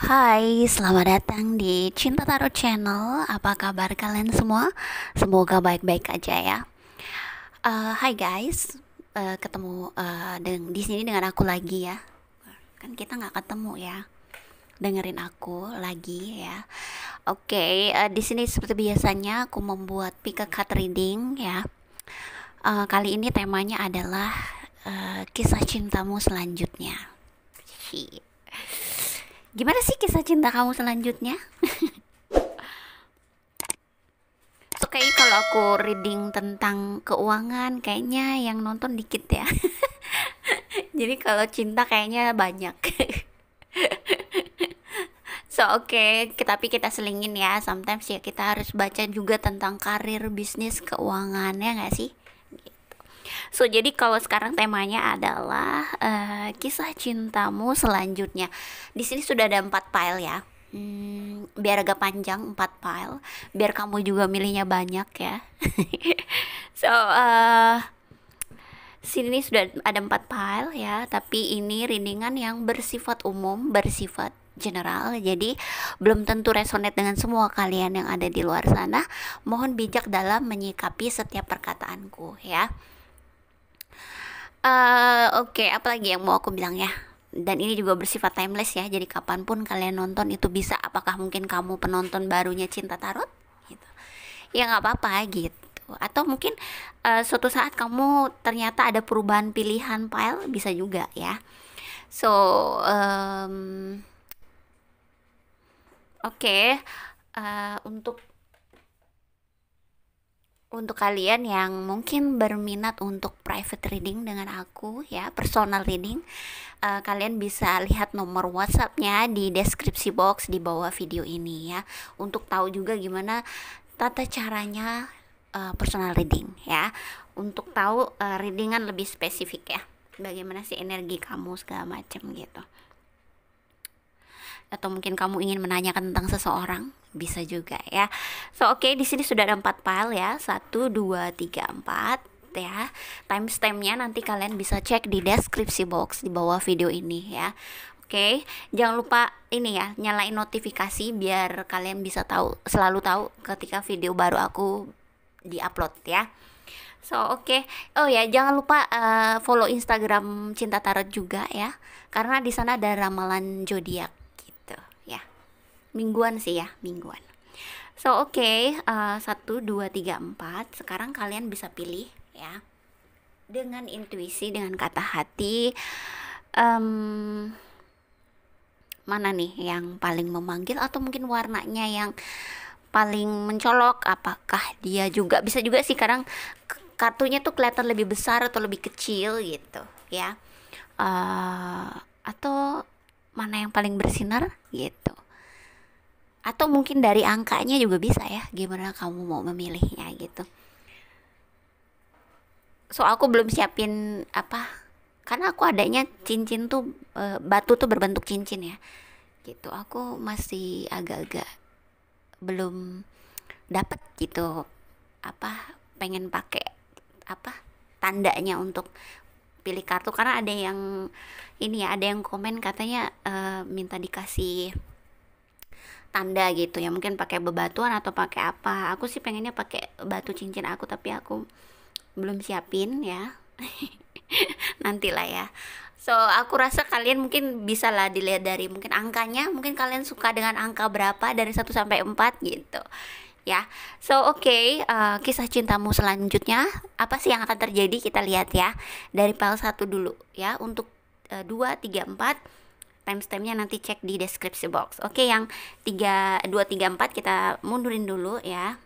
Hai, selamat datang di Cinta Tarot Channel. Apa kabar kalian semua? Semoga baik-baik aja ya. Hai guys, ketemu di sini dengan aku lagi ya. Kan kita nggak ketemu ya. Dengerin aku lagi ya. Oke, di sini seperti biasanya aku membuat pick a card reading ya. Kali ini temanya adalah kisah cintamu selanjutnya. Gimana sih kisah cinta kamu selanjutnya? Kayak kalau aku reading tentang keuangan kayaknya yang nonton dikit ya. Jadi kalau cinta kayaknya banyak. Tapi kita selingin ya. Sometimes ya kita harus baca juga tentang karir, bisnis, keuangan ya nggak sih? Jadi kalau sekarang temanya adalah kisah cintamu selanjutnya. Di sini sudah ada 4 file ya. Biar agak panjang 4 file, biar kamu juga milihnya banyak ya. so Sini sudah ada 4 file ya, tapi ini readingan yang bersifat umum, bersifat general, jadi belum tentu resonate dengan semua kalian yang ada di luar sana. Mohon bijak dalam menyikapi setiap perkataanku ya. Apalagi yang mau aku bilang ya, dan ini juga bersifat timeless ya, jadi kapanpun kalian nonton itu bisa. Apakah mungkin kamu penonton barunya Cinta Tarot gitu ya, nggak apa-apa gitu. Atau mungkin suatu saat kamu ternyata ada perubahan pilihan file, bisa juga ya. so um, oke okay. Untuk kalian yang mungkin berminat untuk private reading dengan aku ya, personal reading, kalian bisa lihat nomor WhatsAppnya di deskripsi box di bawah video ini ya, untuk tahu juga gimana tata caranya personal reading ya, untuk tahu readingan lebih spesifik ya, bagaimana sih energi kamu segala macam gitu. Atau mungkin kamu ingin menanyakan tentang seseorang, bisa juga ya. Di sini sudah ada 4 file ya. 1, 2, 3, 4 ya. Timestampnya nanti kalian bisa cek di deskripsi box di bawah video ini ya. Jangan lupa ini ya, nyalain notifikasi biar kalian bisa selalu tahu ketika video baru aku di-upload ya. Oh ya, jangan lupa follow Instagram Cinta Tarot juga ya, karena di sana ada ramalan zodiak gitu ya. Mingguan sih ya, mingguan. 1, 2, 3, 4. Sekarang kalian bisa pilih ya, dengan intuisi, dengan kata hati, mana nih yang paling memanggil, atau mungkin warnanya yang paling mencolok. Apakah dia juga bisa juga sih, kadang kartunya tuh kelihatan lebih besar atau lebih kecil gitu ya. Atau mana yang paling bersinar gitu. Atau mungkin dari angkanya juga bisa ya, gimana kamu mau memilihnya gitu. Aku belum siapin apa, karena aku adanya cincin tuh, batu tuh berbentuk cincin ya gitu. Aku masih agak-agak belum dapat gitu, apa, pengen pakai apa tandanya untuk pilih kartu, karena ada yang ini ya, ada yang komen katanya minta dikasih tanda gitu ya, mungkin pakai bebatuan atau pakai apa. Aku sih pengennya pakai batu cincin aku, tapi aku belum siapin ya. Nantilah ya. Aku rasa kalian mungkin bisa lah dilihat dari mungkin angkanya, mungkin kalian suka dengan angka berapa dari 1 sampai 4 gitu ya. Kisah cintamu selanjutnya apa sih yang akan terjadi, kita lihat ya dari file 1 dulu ya. Untuk 2, 3, 4 timestampnya nanti cek di deskripsi box. Yang 3, 2, 3, 4 kita mundurin dulu ya.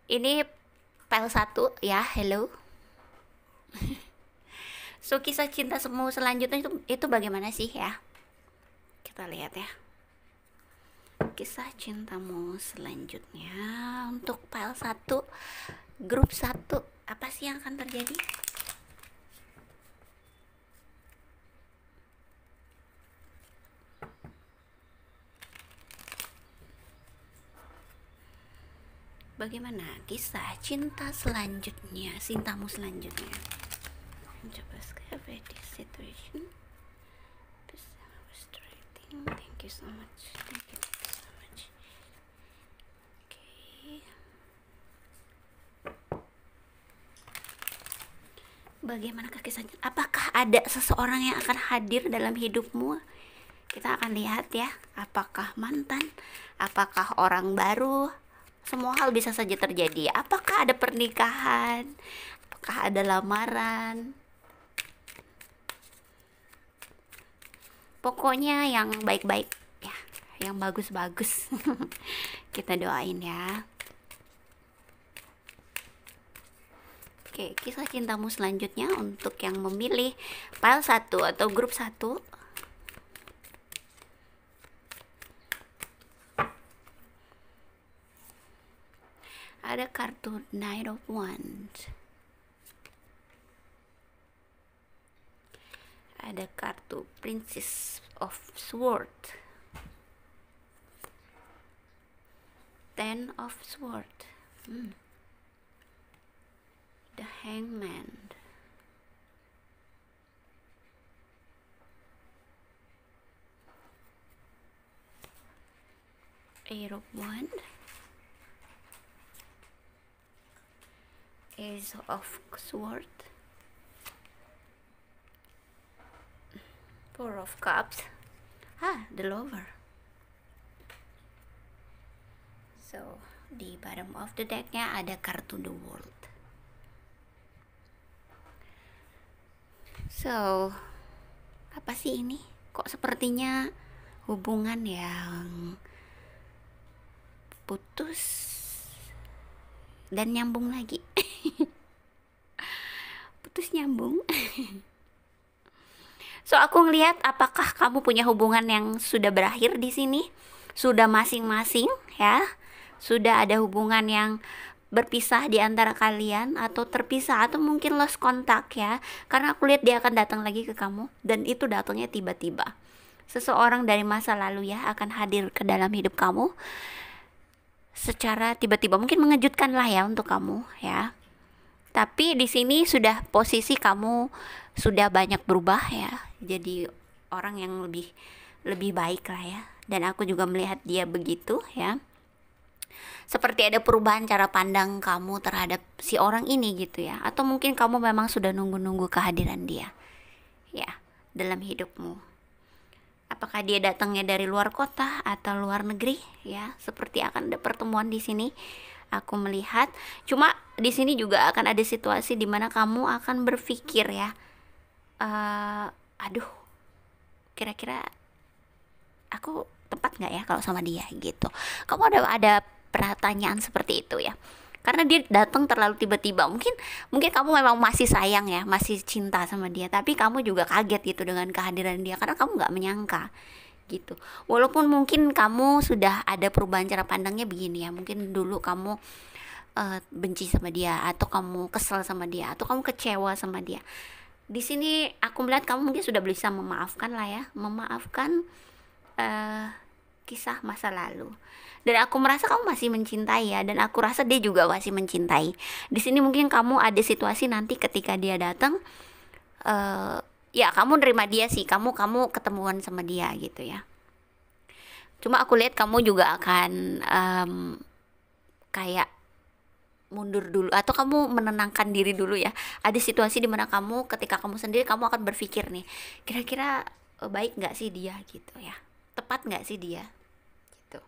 Ini file 1 ya. Hello. Kisah cinta semu selanjutnya itu bagaimana sih ya? Kita lihat ya. Kisah cintamu selanjutnya untuk file 1, grup 1, apa sih yang akan terjadi? Bagaimana kisah cinta selanjutnya, cintamu selanjutnya? Coba sekali situation. Thank you so much. Thank you so much. Okay. Bagaimanakah kisahnya? Apakah ada seseorang yang akan hadir dalam hidupmu? Kita akan lihat ya, apakah mantan, apakah orang baru, semua hal bisa saja terjadi. Apakah ada pernikahan, apakah ada lamaran. Pokoknya yang baik-baik ya, yang bagus-bagus. Kita doain ya. Oke, kisah cintamu selanjutnya untuk yang memilih file 1 atau grup 1. Ada kartu Knight of Wands. Ada kartu Princess of Swords. Ten of Swords. The Hangman. Eight of Wands. Ace of Swords. Four of Cups. The Lover. So, di bottom of the decknya ada kartu The World. So, apa sih ini? Kok sepertinya hubungan yang putus dan nyambung lagi. Putus nyambung. So, aku ngelihat apakah kamu punya hubungan yang sudah berakhir di sini, sudah masing-masing ya, sudah ada hubungan yang berpisah di antara kalian atau terpisah atau mungkin lost kontak ya. Karena aku lihat dia akan datang lagi ke kamu dan itu datangnya tiba-tiba. Seseorang dari masa lalu ya akan hadir ke dalam hidup kamu secara tiba-tiba, mungkin mengejutkan lah ya untuk kamu ya. Tapi di sini sudah posisi kamu sudah banyak berubah ya, jadi orang yang lebih baik lah ya. Dan aku juga melihat dia begitu ya. Seperti ada perubahan cara pandang kamu terhadap si orang ini gitu ya. Atau mungkin kamu memang sudah nunggu-nunggu kehadiran dia ya dalam hidupmu. Apakah dia datangnya dari luar kota atau luar negeri ya? Seperti akan ada pertemuan di sini. Aku melihat. Cuma di sini juga akan ada situasi di mana kamu akan berpikir ya. Aduh, kira-kira aku tepat nggak ya kalau sama dia gitu. Kamu ada pertanyaan seperti itu ya. Karena dia datang terlalu tiba-tiba. Mungkin kamu memang masih sayang ya, masih cinta sama dia, tapi kamu juga kaget gitu dengan kehadiran dia karena kamu nggak menyangka gitu. Walaupun mungkin kamu sudah ada perubahan cara pandangnya begini ya. Mungkin dulu kamu benci sama dia, atau kamu kesel sama dia, atau kamu kecewa sama dia. Di sini aku melihat kamu mungkin sudah bisa memaafkan lah ya, memaafkan kisah masa lalu. Dan aku merasa kamu masih mencintai ya, dan aku rasa dia juga masih mencintai. Di sini mungkin kamu ada situasi nanti ketika dia datang, ya kamu nerima dia sih, kamu ketemuan sama dia gitu ya. Cuma aku lihat kamu juga akan kayak mundur dulu, atau kamu menenangkan diri dulu ya. Ada situasi dimana kamu ketika kamu sendiri, kamu akan berpikir nih, kira-kira baik nggak sih dia gitu ya, tepat nggak sih dia gitu.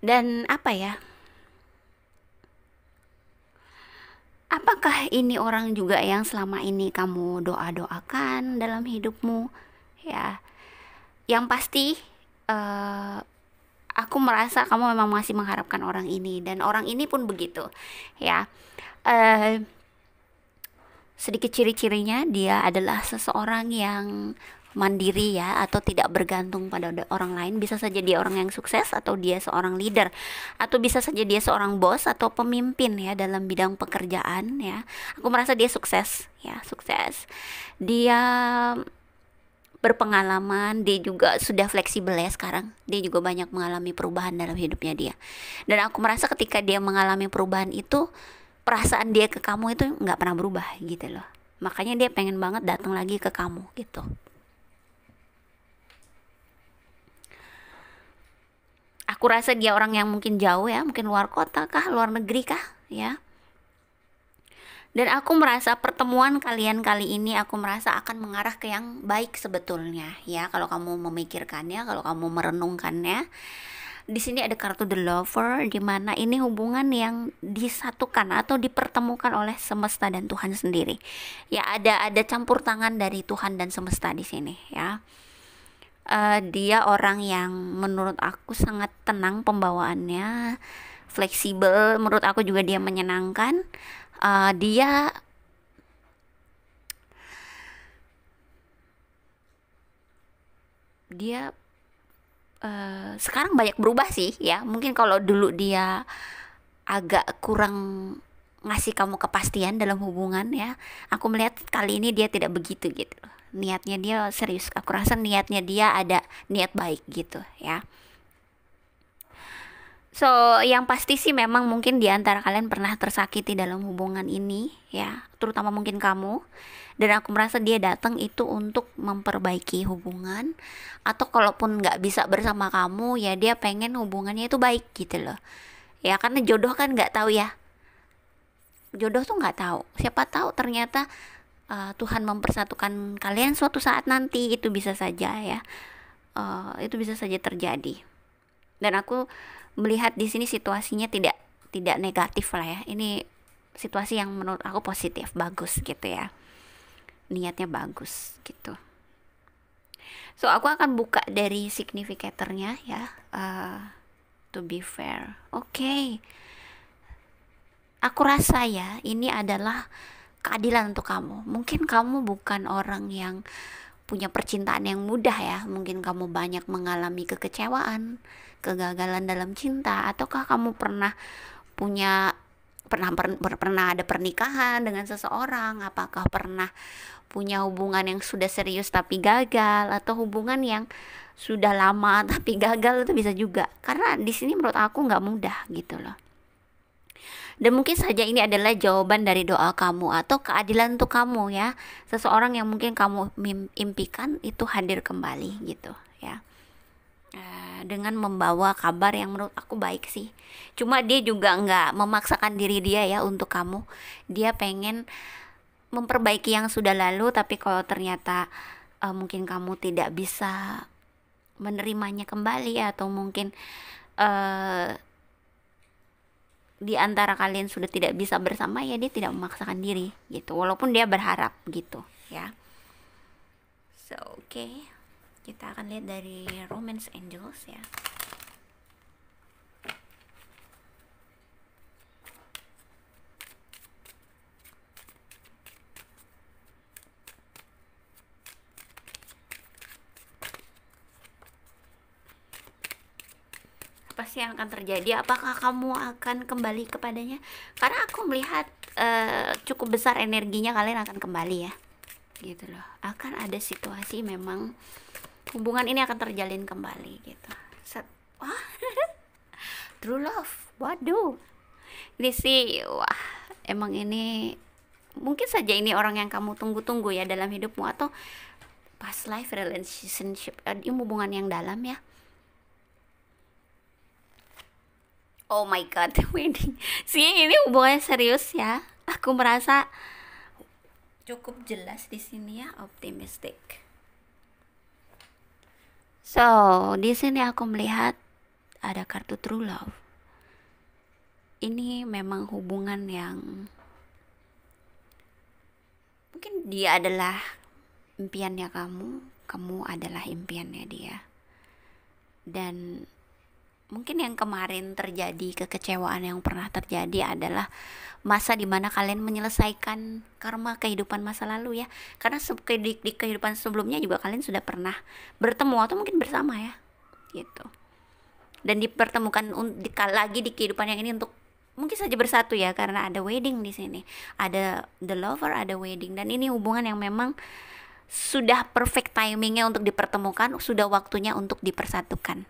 Dan apa ya, apakah ini orang juga yang selama ini kamu doa-doakan dalam hidupmu ya? Yang pasti aku merasa kamu memang masih mengharapkan orang ini, dan orang ini pun begitu ya. Sedikit ciri-cirinya, dia adalah seseorang yang mandiri ya, atau tidak bergantung pada orang lain. Bisa saja dia orang yang sukses, atau dia seorang leader, atau bisa saja dia seorang bos atau pemimpin ya dalam bidang pekerjaan ya. Aku merasa dia sukses ya, sukses. Dia berpengalaman, dia juga sudah fleksibel ya sekarang. Dia juga banyak mengalami perubahan dalam hidupnya dia. Dan aku merasa ketika dia mengalami perubahan itu, perasaan dia ke kamu itu nggak pernah berubah gitu loh. Makanya dia pengen banget datang lagi ke kamu gitu. Aku rasa dia orang yang mungkin jauh ya, mungkin luar kota kah, luar negeri kah ya. Dan aku merasa pertemuan kalian kali ini, aku merasa akan mengarah ke yang baik sebetulnya ya, kalau kamu memikirkannya, kalau kamu merenungkannya. Di sini ada kartu The Lover, di mana ini hubungan yang disatukan atau dipertemukan oleh semesta dan Tuhan sendiri. Ya, ada campur tangan dari Tuhan dan semesta di sini ya. Dia orang yang menurut aku sangat tenang pembawaannya, fleksibel. Menurut aku juga dia menyenangkan. Dia dia sekarang banyak berubah sih ya. Mungkin kalau dulu dia agak kurang ngasih kamu kepastian dalam hubungan ya, aku melihat kali ini dia tidak begitu gitu. Niatnya dia serius. Aku rasa niatnya dia ada niat baik gitu ya. So, yang pasti sih memang mungkin di antara kalian pernah tersakiti dalam hubungan ini ya, terutama mungkin kamu. Dan aku merasa dia datang itu untuk memperbaiki hubungan, atau kalaupun nggak bisa bersama kamu ya, dia pengen hubungannya itu baik gitu loh. Ya karena jodoh kan nggak tahu ya. Jodoh tuh nggak tahu. Siapa tahu ternyata Tuhan mempersatukan kalian suatu saat nanti, itu bisa saja ya. Itu bisa saja terjadi. Dan aku melihat di sini situasinya tidak negatif lah ya. Ini situasi yang menurut aku positif, bagus gitu ya. Niatnya bagus gitu. So aku akan buka dari significatornya ya. To be fair, oke. Aku rasa ya ini adalah keadilan untuk kamu. Mungkin kamu bukan orang yang punya percintaan yang mudah ya. Mungkin kamu banyak mengalami kekecewaan, kegagalan dalam cinta, ataukah kamu pernah punya pernah ada pernikahan dengan seseorang, apakah pernah punya hubungan yang sudah serius tapi gagal, atau hubungan yang sudah lama tapi gagal, itu bisa juga. Karena di sini menurut aku nggak mudah gitu loh. Dan mungkin saja ini adalah jawaban dari doa kamu atau keadilan untuk kamu ya. Seseorang yang mungkin kamu impikan itu hadir kembali gitu ya. Dengan membawa kabar yang menurut aku baik sih. Cuma dia juga nggak memaksakan diri dia ya untuk kamu. Dia pengen memperbaiki yang sudah lalu, tapi kalau ternyata mungkin kamu tidak bisa menerimanya kembali, atau mungkin di antara kalian sudah tidak bisa bersama, ya dia tidak memaksakan diri gitu, walaupun dia berharap gitu ya. So okay, kita akan lihat dari Romance Angels ya. Apa sih yang akan terjadi? Apakah kamu akan kembali kepadanya? Karena aku melihat cukup besar energinya kalian akan kembali ya, gitu loh. Akan ada situasi memang hubungan ini akan terjalin kembali gitu. Wah, true love. Waduh, ini sih wah, emang ini mungkin saja ini orang yang kamu tunggu-tunggu ya dalam hidupmu, atau past life relationship, ini hubungan yang dalam ya. Oh my god, wedding. Sih ini hubungannya serius ya. Aku merasa cukup jelas di sini ya, optimistic. So, di sini aku melihat ada kartu true love. Ini memang hubungan yang mungkin dia adalah impiannya kamu, kamu adalah impiannya dia. Dan mungkin yang kemarin terjadi, kekecewaan yang pernah terjadi adalah masa dimana kalian menyelesaikan karma kehidupan masa lalu ya, karena di kehidupan sebelumnya juga kalian sudah pernah bertemu atau mungkin bersama ya gitu, dan dipertemukan lagi di kehidupan yang ini untuk mungkin saja bersatu ya, karena ada wedding di sini, ada the lover, ada wedding, dan ini hubungan yang memang sudah perfect timingnya untuk dipertemukan, sudah waktunya untuk dipersatukan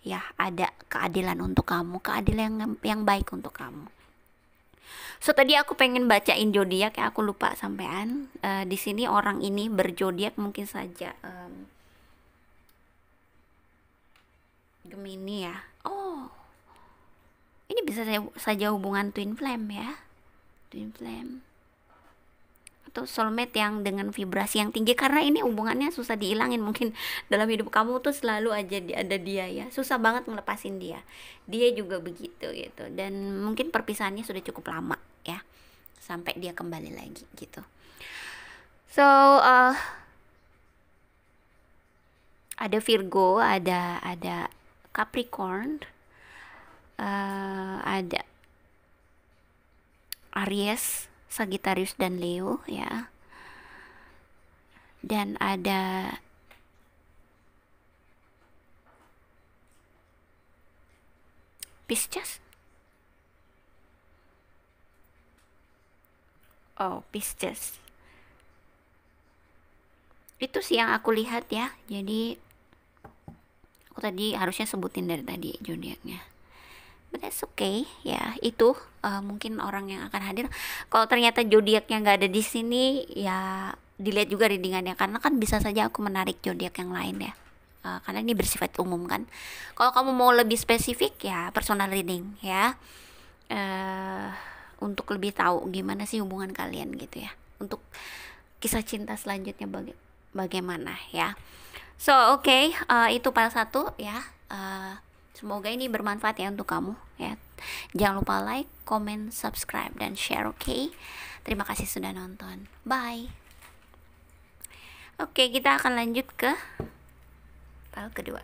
ya. Ada keadilan untuk kamu, keadilan yang baik untuk kamu. So tadi aku pengen bacain zodiak ya, aku lupa sampean. Di sini orang ini berzodiak mungkin saja Gemini ya. Oh, ini bisa saja hubungan twin flame ya, twin flame atau soulmate yang dengan vibrasi yang tinggi, karena ini hubungannya susah dihilangin. Mungkin dalam hidup kamu tuh selalu aja ada dia ya, susah banget ngelepasin dia, dia juga begitu gitu, dan mungkin perpisahannya sudah cukup lama ya sampai dia kembali lagi gitu. So ada Virgo, ada Capricorn, ada Aries, Sagittarius dan Leo ya. Dan ada Pisces. Oh, Pisces. Itu sih yang aku lihat ya. Jadi aku tadi harusnya sebutin dari tadi zodiaknya. But that's okay ya. Itu mungkin orang yang akan hadir. Kalau ternyata zodiaknya nggak ada di sini ya, dilihat juga readingannya, karena kan bisa saja aku menarik zodiak yang lain ya. Karena ini bersifat umum kan. Kalau kamu mau lebih spesifik ya personal reading ya. Untuk lebih tahu gimana sih hubungan kalian gitu ya. Untuk kisah cinta selanjutnya bagaimana ya. So okay, itu file 1 ya. Semoga ini bermanfaat ya untuk kamu ya. Jangan lupa like, comment, subscribe, dan share, okay? Terima kasih sudah nonton. Bye. Oke, kita akan lanjut ke file kedua.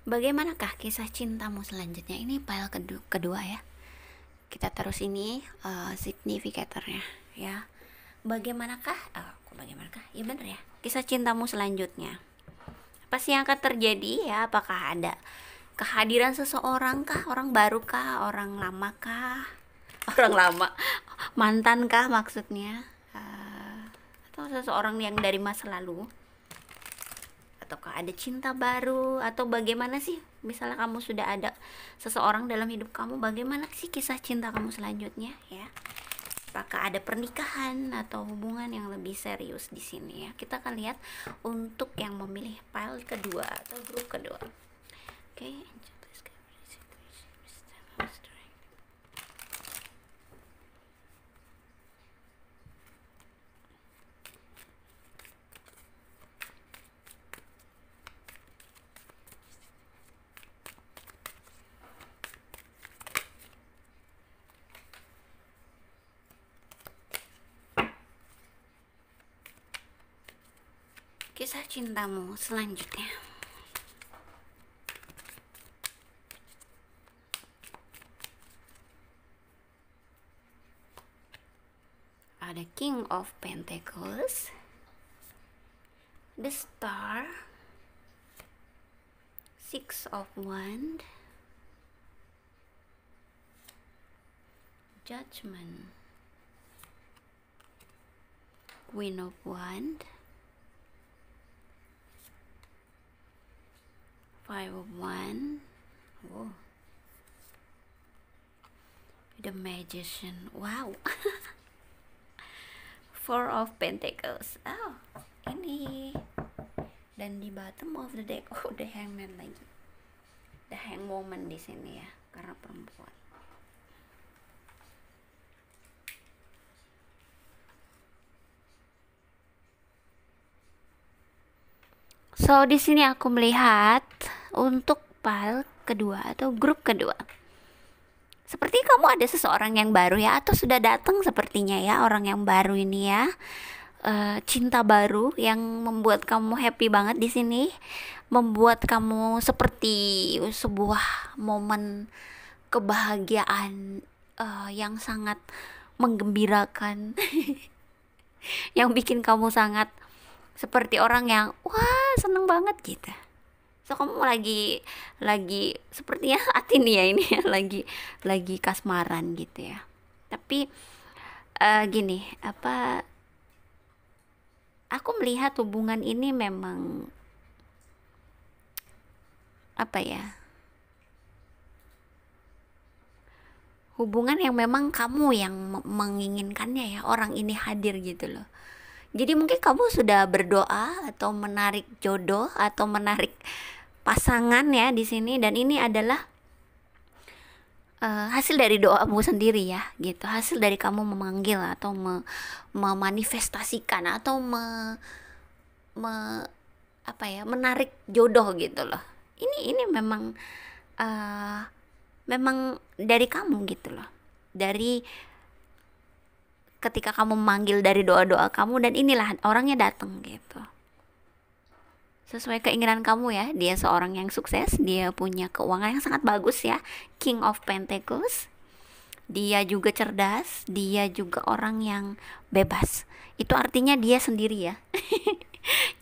Bagaimanakah kisah cintamu selanjutnya? Ini file kedua ya. Kita terus ini significatornya ya. Bagaimanakah? Bagaimanakah? Ya bener ya. Kisah cintamu selanjutnya. Apa sih yang akan terjadi ya? Apakah ada kehadiran seseorang kah? Orang baru kah? Orang lama kah? Orang lama, mantan kah maksudnya? Atau seseorang yang dari masa lalu? Ataukah ada cinta baru, atau bagaimana sih? Misalnya kamu sudah ada seseorang dalam hidup kamu, bagaimana sih kisah cinta kamu selanjutnya ya? Apakah ada pernikahan atau hubungan yang lebih serius di sini ya? Kita akan lihat untuk yang memilih file kedua atau grup kedua. Oke. Kisah cintamu selanjutnya. Ada King of Pentacles, the Star, Six of Wands, Judgment, Queen of Wands, Five of Wands, oh, the Magician, wow. Four of Pentacles, oh ini, dan di bottom of the deck, oh the Hangman lagi, the Hang Woman di sini ya, karena perempuan. So di sini aku melihat untuk file kedua atau grup kedua. Seperti kamu ada seseorang yang baru ya, atau sudah datang sepertinya ya orang yang baru ini ya. Cinta baru yang membuat kamu happy banget di sini, membuat kamu seperti sebuah momen kebahagiaan yang sangat menggembirakan, yang bikin kamu sangat seperti orang yang wah seneng banget gitu. So kamu lagi sepertinya saat ini ya ini ya, lagi kasmaran gitu ya. Tapi gini, apa, aku melihat hubungan ini memang apa ya, hubungan yang memang kamu yang menginginkannya ya, orang ini hadir gitu loh. Jadi mungkin kamu sudah berdoa atau menarik jodoh atau menarik pasangan ya di sini, dan ini adalah hasil dari doamu sendiri ya gitu, hasil dari kamu memanggil atau memanifestasikan atau me- apa ya, menarik jodoh gitu loh. Ini memang eh, memang dari kamu gitu loh, dari ketika kamu memanggil dari doa-doa kamu, dan inilah orangnya datang gitu sesuai keinginan kamu ya. Dia seorang yang sukses, dia punya keuangan yang sangat bagus ya, King of Pentacles. Dia juga cerdas, dia juga orang yang bebas. Itu artinya dia sendiri ya.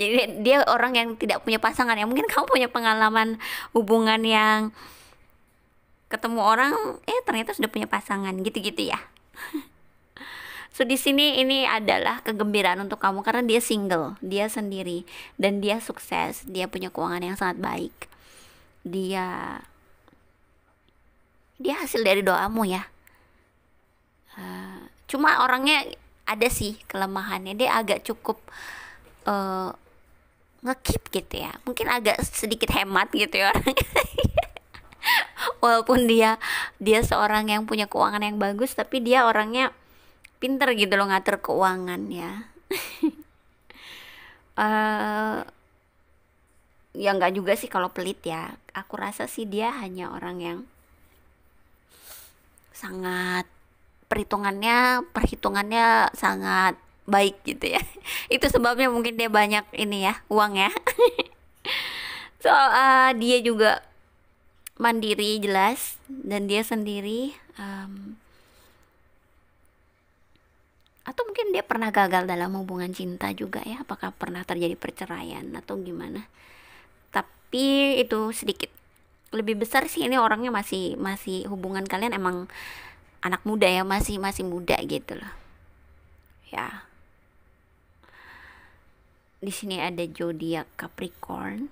Jadi dia orang yang tidak punya pasangan ya. Mungkin kamu punya pengalaman hubungan yang ketemu orang ternyata sudah punya pasangan gitu-gitu ya. So di sini ini adalah kegembiraan untuk kamu karena dia single, dia sendiri, dan dia sukses, dia punya keuangan yang sangat baik. Dia hasil dari doamu ya. Cuma orangnya ada sih kelemahannya, dia agak cukup ngekip gitu ya. Mungkin agak sedikit hemat gitu ya orangnya. Walaupun dia seorang yang punya keuangan yang bagus, tapi dia orangnya pinter gitu loh ngatur keuangan ya. Ya nggak juga sih kalau pelit ya. Aku rasa sih dia hanya orang yang sangat perhitungannya sangat baik gitu ya. Itu sebabnya mungkin dia banyak ini ya, uang ya. So dia juga mandiri jelas, dan dia sendiri. Atau mungkin dia pernah gagal dalam hubungan cinta juga ya, apakah pernah terjadi perceraian atau gimana. Tapi itu sedikit, lebih besar sih ini orangnya masih hubungan kalian emang anak muda ya, masih muda gitu loh ya. Di sini ada zodiak Capricorn.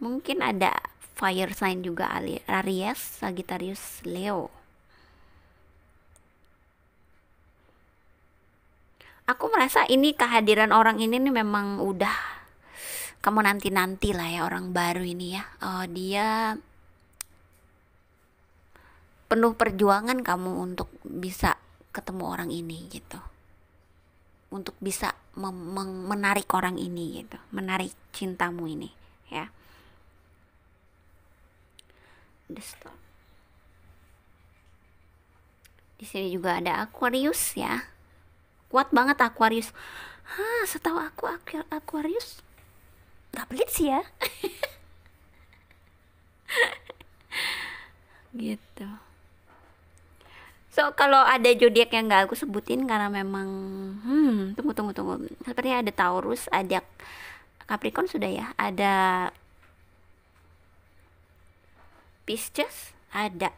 Mungkin ada fire sign juga, Aries, Sagittarius, Leo. Aku merasa ini kehadiran orang ini nih memang udah kamu nanti-nanti lah ya, orang baru ini ya. Dia penuh perjuangan kamu untuk bisa ketemu orang ini gitu, untuk bisa menarik orang ini gitu, menarik cintamu ini ya. Di sini juga ada Aquarius ya. Kuat banget Aquarius. Setahu aku Aquarius nggak pelit sih ya. Gitu. So kalau ada zodiak yang nggak aku sebutin karena memang tunggu. Sepertinya ada Taurus, ada Capricorn sudah ya, ada Pisces, ada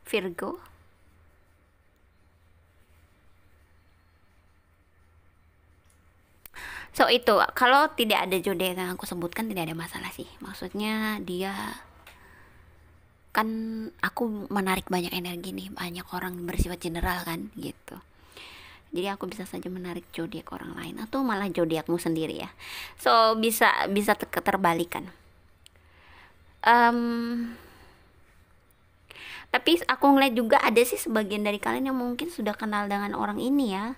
Virgo. So itu kalau tidak ada zodiak yang aku sebutkan tidak ada masalah sih. Maksudnya dia kan, aku menarik banyak energi nih, banyak orang bersifat general kan gitu. Jadi aku bisa saja menarik zodiak orang lain atau malah zodiakmu sendiri ya. So bisa terbalikan. Tapi aku ngeliat juga ada sih sebagian dari kalian yang mungkin sudah kenal dengan orang ini ya.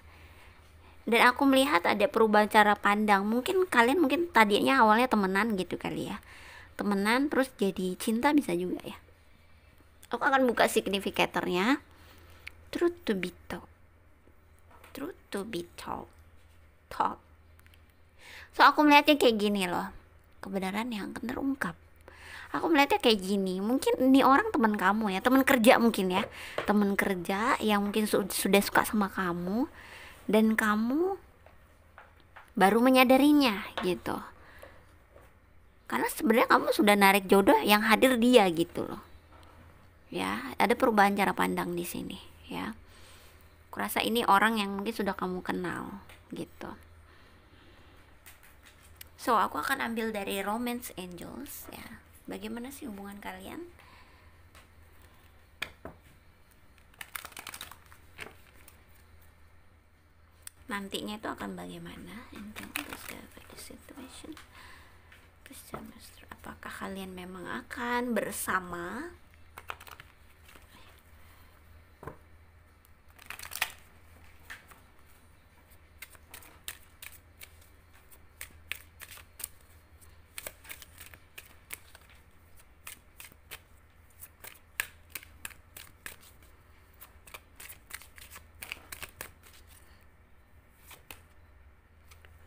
Dan aku melihat ada perubahan cara pandang. Mungkin kalian mungkin tadinya awalnya temenan gitu kali ya. Temenan terus jadi cinta bisa juga ya. Aku akan buka signifikatornya. Truth to be told. Truth to be told. Told. So aku melihatnya kayak gini loh. Kebenaran yang akan terungkap. Aku melihatnya kayak gini, mungkin ini orang teman kamu ya, teman kerja mungkin ya, teman kerja yang mungkin sudah suka sama kamu dan kamu baru menyadarinya gitu, karena sebenarnya kamu sudah narik jodoh yang hadir dia gitu loh ya. Ada perubahan cara pandang di sini ya. Kurasa ini orang yang mungkin sudah kamu kenal gitu. So aku akan ambil dari Romance Angels ya. Bagaimana sih hubungan kalian? Nantinya itu akan bagaimana? Situation. Apakah kalian memang akan bersama?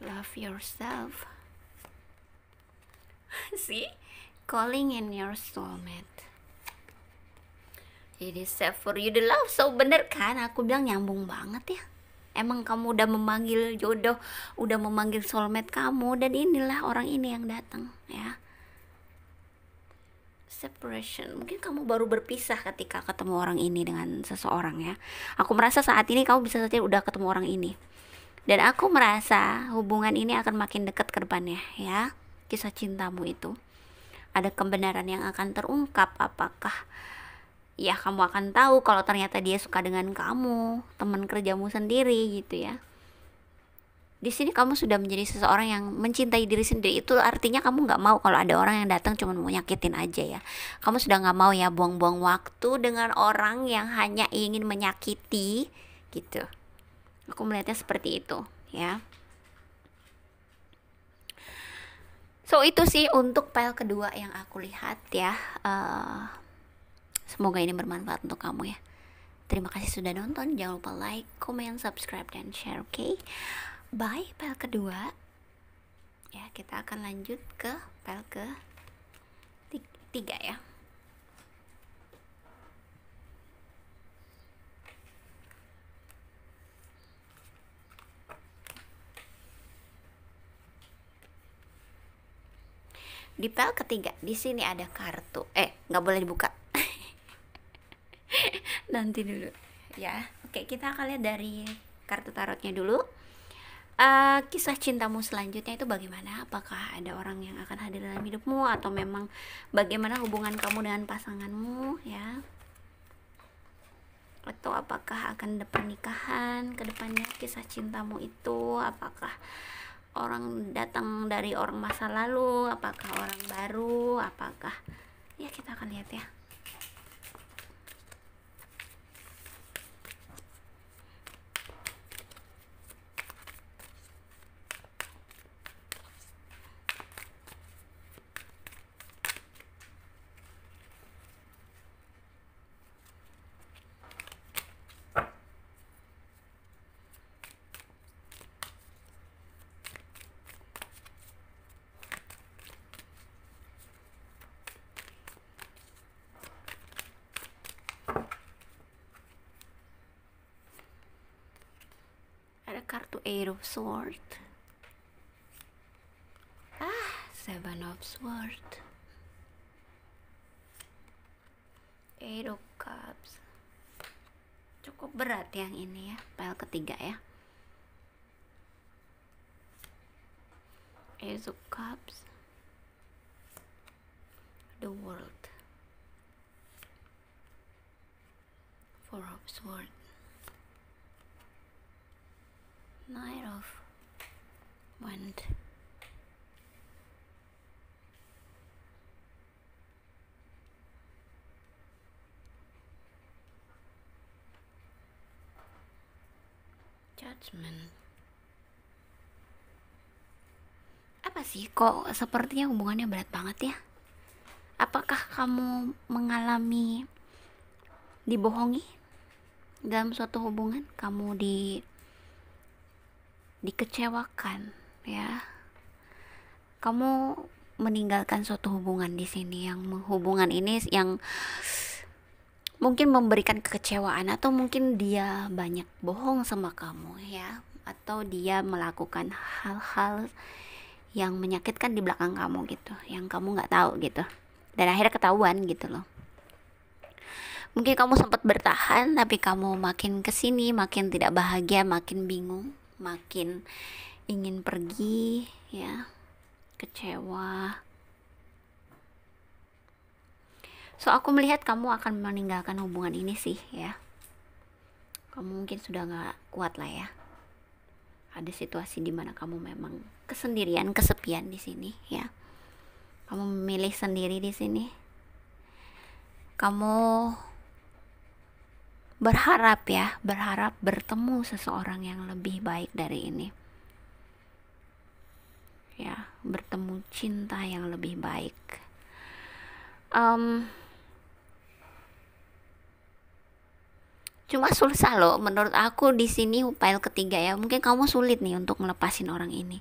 Love yourself. See? Calling in your soulmate. It is safe for you to love. So bener kan? Aku bilang nyambung banget ya. Emang kamu udah memanggil jodoh, udah memanggil soulmate kamu, dan inilah orang ini yang datang ya. Separation. Mungkin kamu baru berpisah ketika ketemu orang ini dengan seseorang ya. Aku merasa saat ini kamu bisa saja udah ketemu orang ini. Dan aku merasa hubungan ini akan makin dekat ke depannya ya. Kisah cintamu itu ada kebenaran yang akan terungkap. Apakah ya kamu akan tahu kalau ternyata dia suka dengan kamu, teman kerjamu sendiri gitu ya. Di sini kamu sudah menjadi seseorang yang mencintai diri sendiri. Itu artinya kamu nggak mau kalau ada orang yang datang cuma mau nyakitin aja ya. Kamu sudah nggak mau ya buang-buang waktu dengan orang yang hanya ingin menyakiti gitu. Aku melihatnya seperti itu ya. So itu sih untuk file kedua yang aku lihat ya. Semoga ini bermanfaat untuk kamu ya. Terima kasih sudah nonton. Jangan lupa like, comment, subscribe, dan share. Oke, bye. File kedua ya, kita akan lanjut ke file ke tiga ya. Di file ketiga di sini ada kartu. Nggak boleh dibuka. Nanti dulu ya. Oke, kita akan lihat dari kartu tarotnya dulu. Kisah cintamu selanjutnya itu bagaimana? Apakah ada orang yang akan hadir dalam hidupmu, atau memang bagaimana hubungan kamu dengan pasanganmu ya? Atau apakah akan ada pernikahan ke depannya? Kisah cintamu itu apakah orang datang dari orang masa lalu, apakah orang baru, apakah ya, kita akan lihat ya. Kartu Eight of Swords. Seven of Swords. Eight of Cups. Cukup berat yang ini ya, pile ketiga ya. Ace of Cups. The World. Four of Swords. Knight of Wand. Judgment. Apa sih kok sepertinya hubungannya berat banget ya? Apakah kamu mengalami dibohongi dalam suatu hubungan? Kamu dikecewakan ya? Kamu meninggalkan suatu hubungan di sini, yang hubungan ini yang mungkin memberikan kekecewaan, atau mungkin dia banyak bohong sama kamu ya, atau dia melakukan hal-hal yang menyakitkan di belakang kamu gitu, yang kamu nggak tahu gitu, dan akhirnya ketahuan gitu loh. Mungkin kamu sempat bertahan, tapi kamu makin kesini makin tidak bahagia, makin bingung, makin ingin pergi ya, kecewa. So aku melihat kamu akan meninggalkan hubungan ini sih ya. Kamu mungkin sudah gak kuat lah ya. Ada situasi dimana kamu memang kesendirian, kesepian di sini ya. Kamu memilih sendiri di sini. Kamu berharap ya, berharap bertemu seseorang yang lebih baik dari ini. Ya, bertemu cinta yang lebih baik. Cuma susah loh menurut aku di sini file ketiga ya. Mungkin kamu sulit nih untuk ngelepasin orang ini.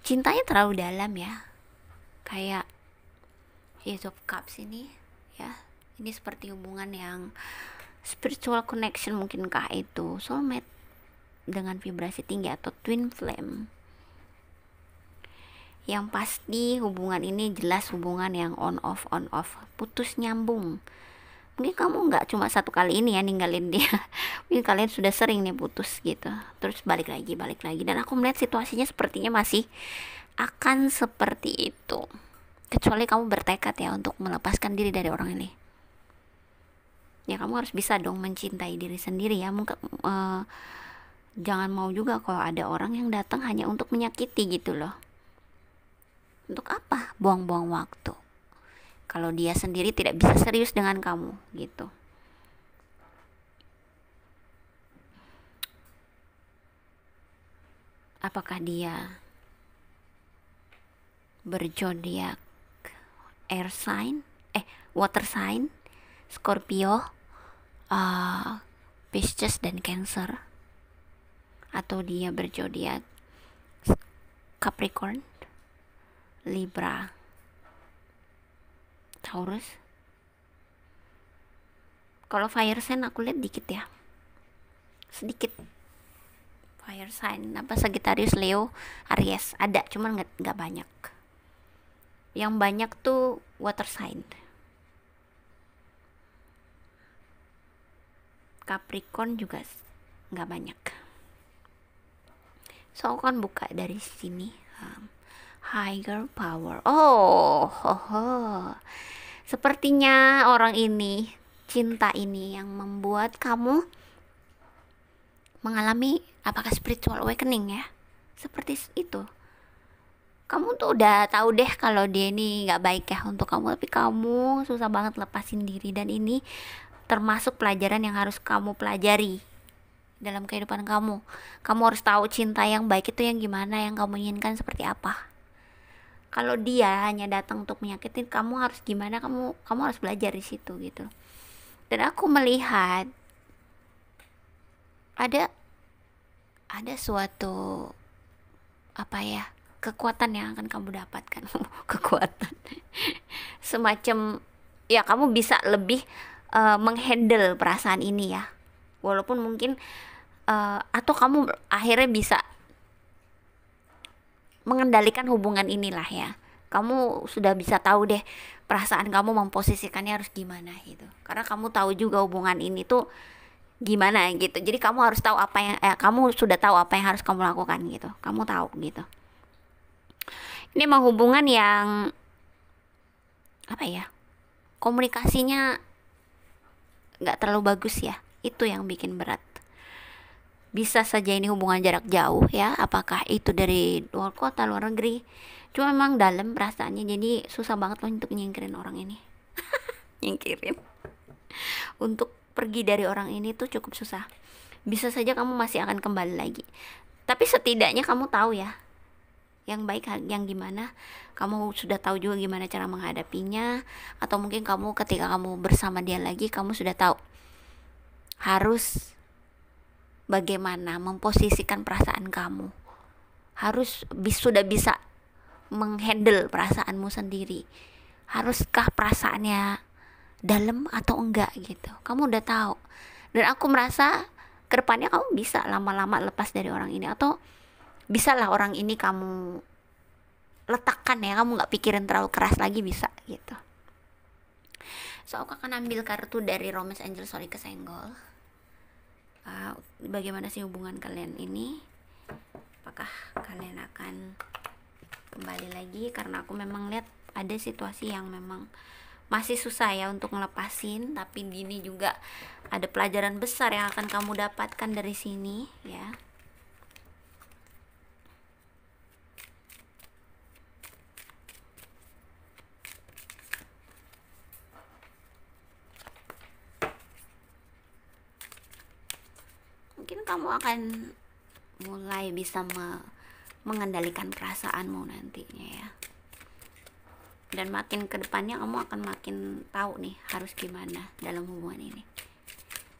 Cintanya terlalu dalam ya. Kayak Ace of Cups ini ya. Ini seperti hubungan yang spiritual connection, mungkinkah itu soulmate dengan vibrasi tinggi atau twin flame. Yang pasti hubungan ini jelas hubungan yang on off, putus nyambung. Mungkin kamu nggak cuma satu kali ini ya ninggalin dia, mungkin kalian sudah sering nih putus gitu, terus balik lagi, dan aku melihat situasinya sepertinya masih akan seperti itu, kecuali kamu bertekad ya untuk melepaskan diri dari orang ini. Ya kamu harus bisa dong mencintai diri sendiri ya. Jangan mau juga kalau ada orang yang datang hanya untuk menyakiti gitu loh. Untuk apa buang-buang waktu kalau dia sendiri tidak bisa serius dengan kamu gitu. Apakah dia berzodiak air sign, water sign, Scorpio, Pisces dan Cancer, atau dia berzodiak Capricorn, Libra, Taurus. Kalau fire sign aku lihat dikit ya, sedikit fire sign, apa Sagittarius, Leo, Aries ada, cuman nggak banyak. Yang banyak tuh water sign, Capricorn juga nggak banyak. So aku kan buka dari sini, higher power. Sepertinya orang ini, cinta ini yang membuat kamu mengalami apakah spiritual awakening ya, seperti itu. Kamu tuh udah tahu deh kalau dia ini nggak baik ya untuk kamu, tapi kamu susah banget lepasin diri, dan ini termasuk pelajaran yang harus kamu pelajari dalam kehidupan kamu. Kamu harus tahu cinta yang baik itu yang gimana, yang kamu inginkan seperti apa. Kalau dia hanya datang untuk menyakitin, kamu harus gimana, kamu harus belajar di situ gitu. Dan aku melihat ada suatu apa ya, kekuatan yang akan kamu dapatkan. Kekuatan semacam ya, kamu bisa lebih menghandle perasaan ini ya, walaupun mungkin atau kamu akhirnya bisa mengendalikan hubungan inilah ya. Kamu sudah bisa tahu deh perasaan kamu memposisikannya harus gimana gitu, karena kamu tahu juga hubungan ini tuh gimana gitu. Jadi kamu harus tahu apa yang kamu sudah tahu apa yang harus kamu lakukan gitu. Kamu tahu gitu. Ini emang hubungan yang apa ya, komunikasinya nggak terlalu bagus ya. Itu yang bikin berat. Bisa saja ini hubungan jarak jauh ya, apakah itu dari luar kota, luar negeri, cuma memang dalam perasaannya, jadi susah banget loh untuk nyingkirin orang ini. Nyingkirin untuk pergi dari orang ini tuh cukup susah. bisa saja kamu masih akan kembali lagi. Tapi setidaknya kamu tahu ya, yang baik yang gimana. Kamu sudah tahu juga gimana cara menghadapinya. Atau mungkin kamu ketika kamu bersama dia lagi, kamu sudah tahu harus bagaimana memposisikan perasaan kamu, harus sudah bisa menghandle perasaanmu sendiri. Haruskah perasaannya dalam atau enggak gitu, kamu udah tahu. Dan aku merasa kedepannya kamu bisa lama-lama lepas dari orang ini, atau bisa lah orang ini kamu letakkan ya, kamu nggak pikirin terlalu keras lagi, bisa gitu. So aku akan ambil kartu dari Romance Angel, sorry kesenggol. Bagaimana sih hubungan kalian ini, apakah kalian akan kembali lagi? Karena aku memang lihat ada situasi yang memang masih susah ya untuk ngelepasin, tapi gini juga ada pelajaran besar yang akan kamu dapatkan dari sini ya. Mungkin kamu akan mulai bisa mengendalikan perasaanmu nantinya ya. Dan makin ke depannya kamu akan makin tahu nih harus gimana dalam hubungan ini.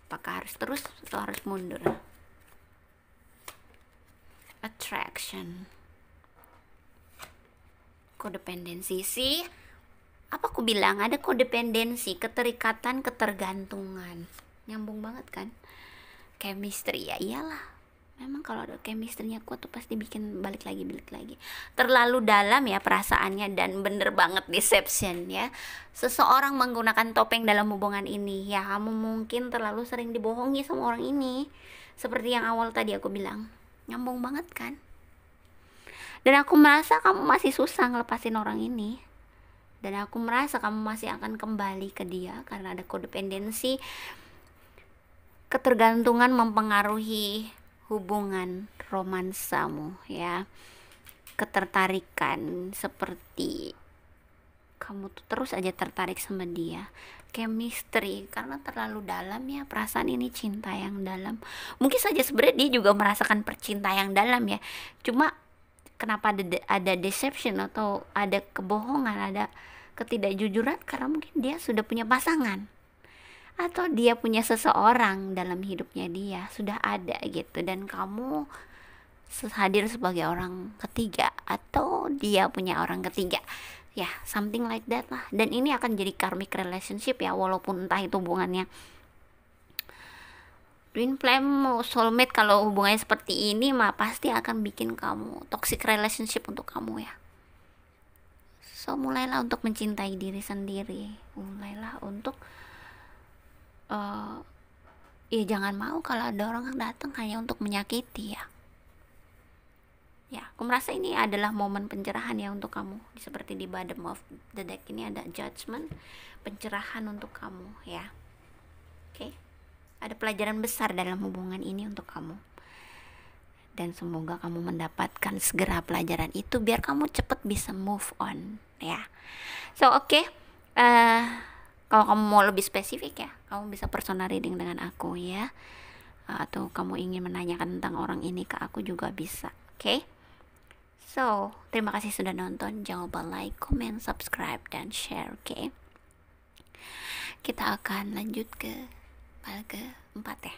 Apakah harus terus atau harus mundur? Attraction, kodependensi sih. Apa aku bilang, ada kodependensi, keterikatan, ketergantungan. Nyambung banget kan? Chemistry, ya iyalah. Memang kalau ada chemistry-nya kuat tuh pasti bikin balik lagi. Terlalu dalam ya perasaannya, dan bener banget deception ya. Seseorang menggunakan topeng dalam hubungan ini. Ya kamu mungkin terlalu sering dibohongi sama orang ini. Seperti yang awal tadi aku bilang. Nyambung banget kan? Dan aku merasa kamu masih susah ngelepasin orang ini. Dan aku merasa kamu masih akan kembali ke dia karena ada kodependensi. Ketergantungan mempengaruhi hubungan romansamu ya. Ketertarikan, seperti kamu tuh terus aja tertarik sama dia. Chemistry, karena terlalu dalam ya perasaan ini, cinta yang dalam. Mungkin saja sebenarnya dia juga merasakan percinta yang dalam ya. Cuma kenapa ada deception atau ada kebohongan, ada ketidakjujuran, karena mungkin dia sudah punya pasangan, atau dia punya seseorang dalam hidupnya, dia sudah ada gitu, dan kamu hadir sebagai orang ketiga, atau dia punya orang ketiga ya, something like that lah. Dan ini akan jadi karmic relationship ya, walaupun entah itu hubungannya twin flame, soulmate. Kalau hubungannya seperti ini mah pasti akan bikin kamu toxic relationship untuk kamu ya. So mulailah untuk mencintai diri sendiri, mulailah untuk ya jangan mau kalau ada orang yang datang hanya untuk menyakiti ya. Ya, aku merasa ini adalah momen pencerahan ya untuk kamu. Seperti di bottom of the deck ini ada judgment, pencerahan untuk kamu ya. Oke. Ada pelajaran besar dalam hubungan ini untuk kamu. Dan semoga kamu mendapatkan segera pelajaran itu biar kamu cepet bisa move on ya. So oke. Kalau kamu mau lebih spesifik ya, kamu bisa personal reading dengan aku ya. Atau kamu ingin menanyakan tentang orang ini ke aku juga bisa. Oke. So, terima kasih sudah nonton. Jangan lupa like, comment, subscribe, dan share, oke? Kita akan lanjut ke file ke-4 ya.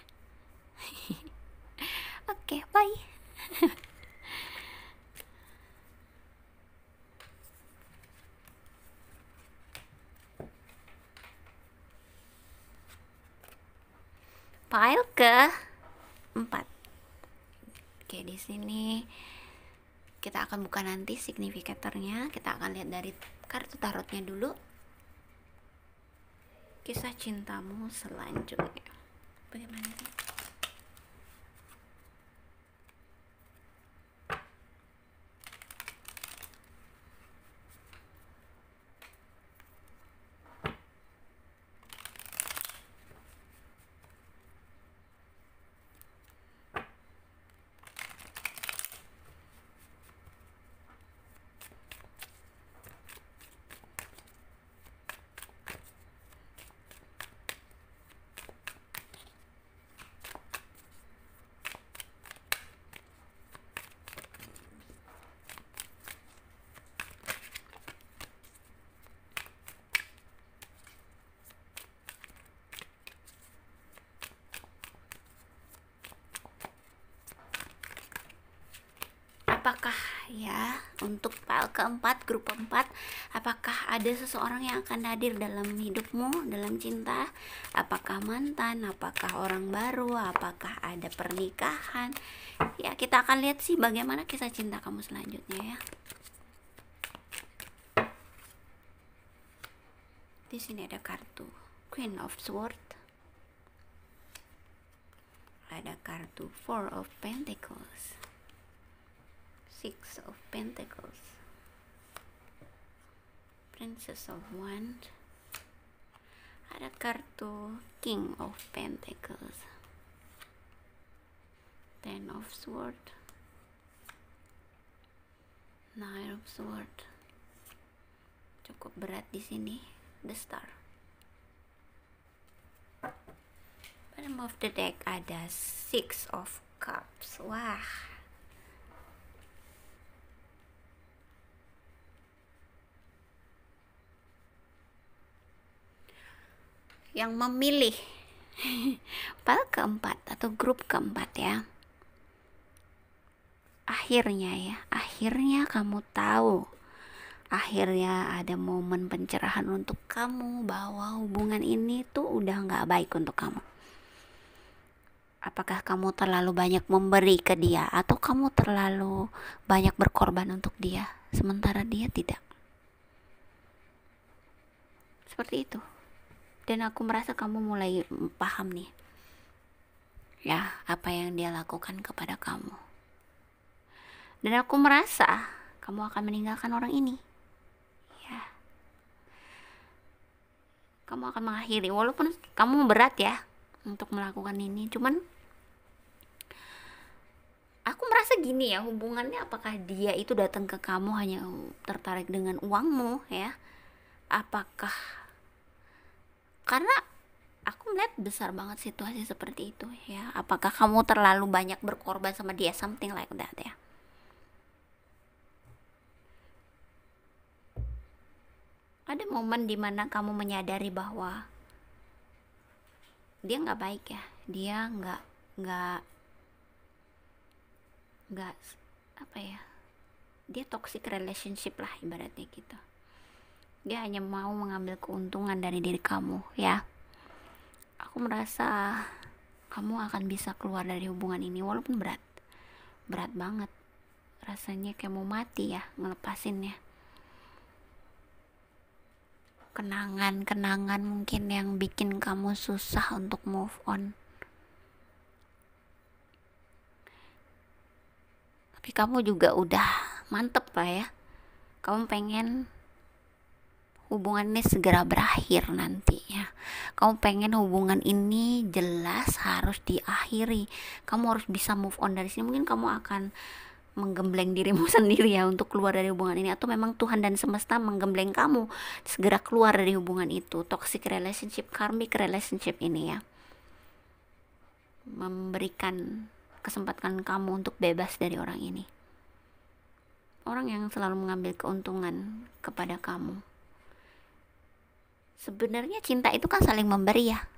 Oke, bye. File ke-4. Oke, di sini kita akan buka nanti signifikatornya. Kita akan lihat dari kartu tarotnya dulu. Kisah cintamu selanjutnya bagaimana nih? ya. Untuk file keempat, grup keempat, apakah ada seseorang yang akan hadir dalam hidupmu, dalam cinta? Apakah mantan, apakah orang baru, apakah ada pernikahan? Ya, kita akan lihat sih bagaimana kisah cinta kamu selanjutnya ya. Di sini ada kartu Queen of Swords, ada kartu Four of Pentacles, Six of Pentacles, Princess of Wands, ada kartu King of Pentacles, Ten of Swords, Nine of Swords. Cukup berat di sini. The Star. Bottom of the deck ada Six of Cups. Wah, yang memilih file keempat atau grup keempat ya. Akhirnya kamu tahu, akhirnya ada momen pencerahan untuk kamu bahwa hubungan ini tuh udah gak baik untuk kamu. Apakah kamu terlalu banyak memberi ke dia, atau kamu terlalu banyak berkorban untuk dia sementara dia tidak? Seperti itu. Dan aku merasa kamu mulai paham nih ya, apa yang dia lakukan kepada kamu. Dan aku merasa kamu akan meninggalkan orang ini ya. Kamu akan mengakhiri, walaupun kamu berat ya untuk melakukan ini. Cuman aku merasa gini ya, hubungannya, apakah dia itu datang ke kamu hanya tertarik dengan uangmu ya? Apakah karena aku melihat besar banget situasi seperti itu ya. Apakah kamu terlalu banyak berkorban sama dia, something like that ya. Ada momen dimana kamu menyadari bahwa dia nggak baik ya, dia nggak apa ya, dia toxic relationship lah ibaratnya gitu. Dia hanya mau mengambil keuntungan dari diri kamu ya. Aku merasa kamu akan bisa keluar dari hubungan ini, walaupun berat banget rasanya, kayak mau mati ya ngelepasinnya. Kenangan mungkin yang bikin kamu susah untuk move on. Tapi kamu juga udah mantep lah ya. Kamu pengen hubungan ini segera berakhir nantinya. Kamu pengen hubungan ini jelas harus diakhiri. Kamu harus bisa move on dari sini. Mungkin kamu akan menggembleng dirimu sendiri ya untuk keluar dari hubungan ini, atau memang Tuhan dan semesta menggembleng kamu segera keluar dari hubungan itu, toxic relationship, karmic relationship ini ya, memberikan kesempatan kamu untuk bebas dari orang ini, orang yang selalu mengambil keuntungan kepada kamu. Sebenarnya cinta itu kan saling memberi ya,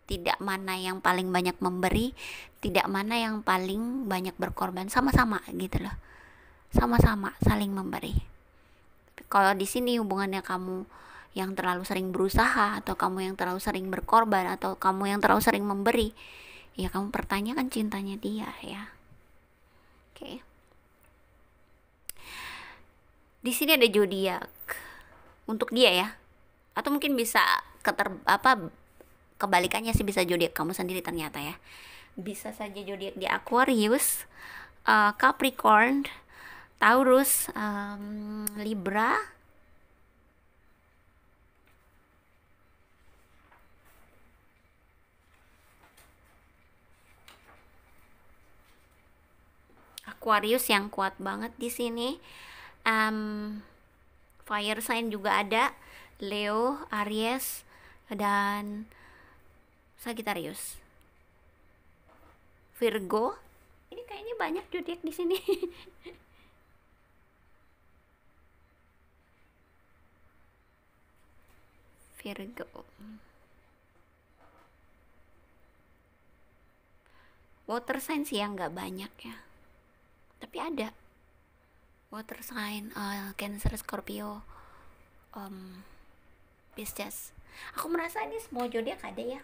tidak mana yang paling banyak memberi, tidak mana yang paling banyak berkorban, sama-sama gitu loh, sama-sama saling memberi. Tapi kalau di sini hubungannya kamu yang terlalu sering berusaha, atau kamu yang terlalu sering berkorban, atau kamu yang terlalu sering memberi, ya kamu pertanyakan cintanya dia ya. Oke. Di sini ada zodiak untuk dia ya, atau mungkin bisa kebalikannya sih, bisa zodiak kamu sendiri ternyata ya. Bisa saja zodiak di Aquarius, Capricorn, Taurus, Libra, Aquarius yang kuat banget di sini. Fire sign juga ada, Leo, Aries, dan Sagittarius. Virgo. Ini kayaknya banyak zodiak di sini. Virgo. Water sign sih yang nggak banyak ya, tapi ada. water sign, Cancer, Scorpio, um, Pisces. Aku merasa ini semua zodiak ada ya.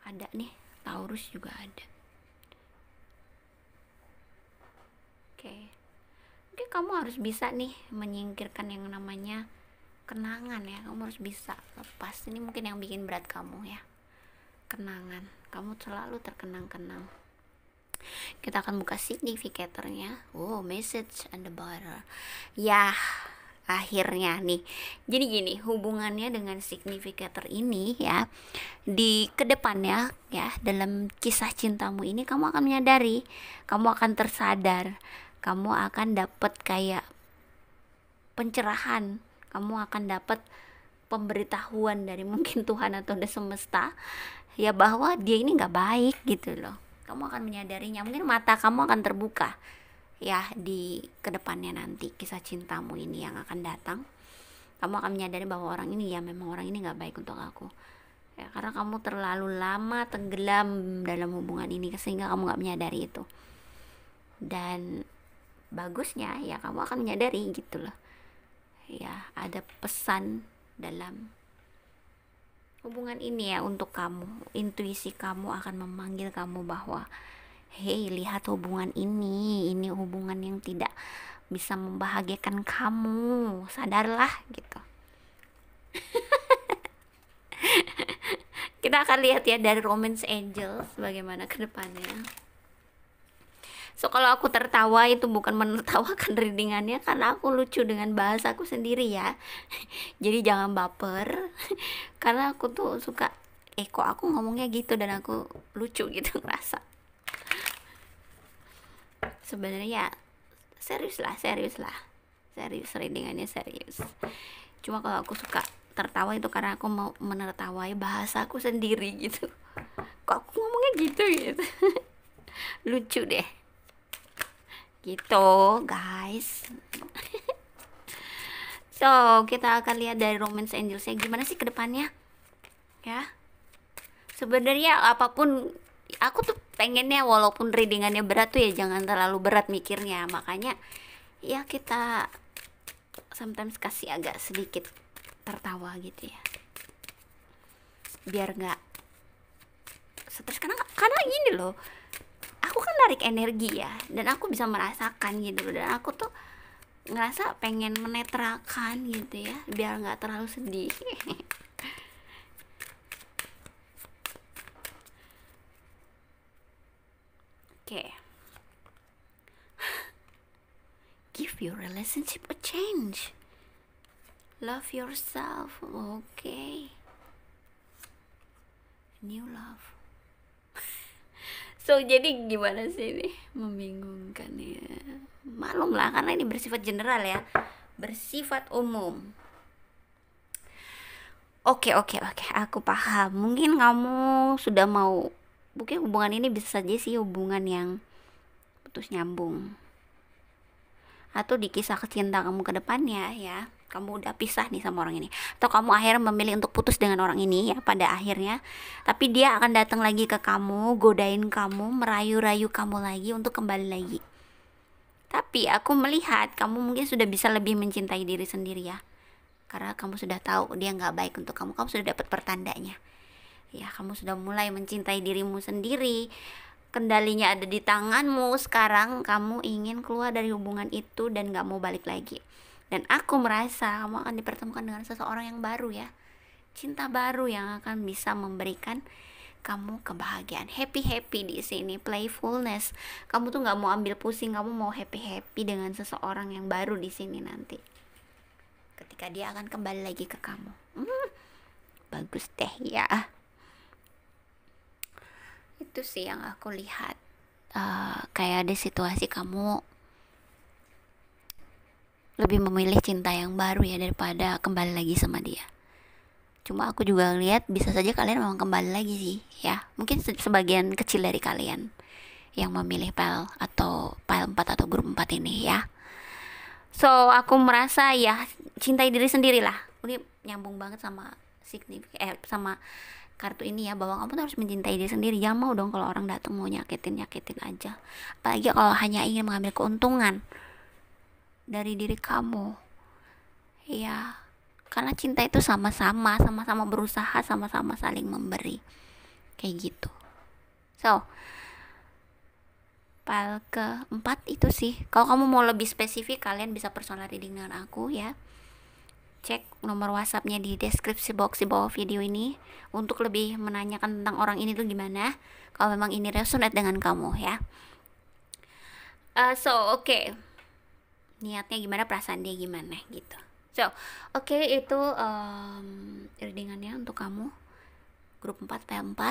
Ada nih, Taurus juga ada. Oke. Mungkin kamu harus bisa nih menyingkirkan yang namanya kenangan ya. Kamu harus bisa lepas. Ini mungkin yang bikin berat kamu ya. Kenangan. Kamu selalu terkenang-kenang. Kita akan buka significatornya. Oh, message and the border. Ya, akhirnya nih. Jadi gini, hubungannya dengan significator ini ya, di kedepannya ya, dalam kisah cintamu ini kamu akan menyadari, kamu akan tersadar, kamu akan dapat kayak pencerahan, kamu akan dapat pemberitahuan dari mungkin Tuhan atau dari semesta ya, bahwa dia ini nggak baik gitu loh. Kamu akan menyadarinya, mungkin mata kamu akan terbuka ya di kedepannya nanti kisah cintamu ini yang akan datang. Kamu akan menyadari bahwa orang ini ya memang orang ini nggak baik untuk aku ya, karena kamu terlalu lama tenggelam dalam hubungan ini sehingga kamu nggak menyadari itu. Dan bagusnya ya kamu akan menyadari gitu loh ya, ada pesan dalam hubungan ini ya untuk kamu. Intuisi kamu akan memanggil kamu bahwa hey, lihat hubungan ini hubungan yang tidak bisa membahagiakan kamu, sadarlah gitu. Kita akan lihat ya dari Romance Angels bagaimana ke depannya. So kalau aku tertawa itu bukan menertawakan readingannya, karena aku lucu dengan bahasaku sendiri ya. Jadi jangan baper. Karena aku tuh suka kok aku ngomongnya gitu dan aku lucu gitu ngerasa. Sebenarnya serius lah. Serius, readingannya serius. Cuma kalau aku suka tertawa itu karena aku mau menertawai bahasaku sendiri gitu. Kok aku ngomongnya gitu. Lucu deh. Gitu guys. So kita akan lihat dari Romance Angelsnya gimana sih ke depannya ya. Sebenarnya apapun, aku tuh pengennya walaupun readingannya berat tuh ya jangan terlalu berat mikirnya. Makanya ya kita sometimes kasih agak sedikit tertawa gitu ya, biar nggak stres. Karena gini loh, aku kan narik energi ya, dan aku bisa merasakan gitu, dan aku tuh ngerasa pengen menetralkan gitu ya, biar nggak terlalu sedih. Oke. Give your relationship a change. Love yourself. Okay. New love. So jadi gimana sih ini? Membingungkan ya. Maklum lah karena ini bersifat general ya, bersifat umum. Oke, aku paham. Mungkin kamu sudah mau, mungkin hubungan ini bisa saja sih hubungan yang putus nyambung, atau di kisah cinta kamu ke depannya ya, kamu udah pisah nih sama orang ini, atau kamu akhirnya memilih untuk putus dengan orang ini ya pada akhirnya, tapi dia akan datang lagi ke kamu, godain kamu, merayu-rayu kamu lagi untuk kembali lagi. Tapi aku melihat kamu mungkin sudah bisa lebih mencintai diri sendiri ya, karena kamu sudah tahu dia nggak baik untuk kamu sudah dapat pertandanya ya, kamu sudah mulai mencintai dirimu sendiri. Kendalinya ada di tanganmu. Sekarang kamu ingin keluar dari hubungan itu dan gak mau balik lagi. Dan aku merasa kamu akan dipertemukan dengan seseorang yang baru ya, cinta baru yang akan bisa memberikan kamu kebahagiaan. Happy di sini, playfulness. Kamu tuh gak mau ambil pusing, kamu mau happy dengan seseorang yang baru di sini nanti, ketika dia akan kembali lagi ke kamu. Bagus deh ya. Itu sih yang aku lihat. Kayak ada situasi kamu lebih memilih cinta yang baru ya daripada kembali lagi sama dia. Cuma aku juga lihat bisa saja kalian memang kembali lagi sih ya. Mungkin sebagian kecil dari kalian yang memilih pile 4 atau grup 4 ini ya. So aku merasa ya cintai diri sendiri lah. Ini nyambung banget sama sama kartu ini ya, bahwa kamu tuh harus mencintai diri sendiri. Jangan mau dong kalau orang datang mau nyakitin aja, apalagi kalau hanya ingin mengambil keuntungan dari diri kamu ya. Karena cinta itu sama-sama berusaha, sama-sama saling memberi, kayak gitu. So file keempat itu sih. Kalau kamu mau lebih spesifik, kalian bisa personal reading dengan aku ya. Cek nomor WhatsAppnya di deskripsi box di bawah video ini untuk lebih menanyakan tentang orang ini tuh gimana, kalau memang ini resonate dengan kamu ya. Oke. Niatnya gimana, perasaan dia gimana gitu. Oke, itu readingannya untuk kamu grup 4 P4.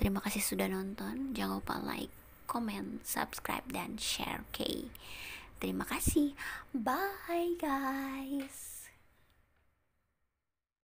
Terima kasih sudah nonton. Jangan lupa like, comment, subscribe, dan share. Terima kasih. Bye guys.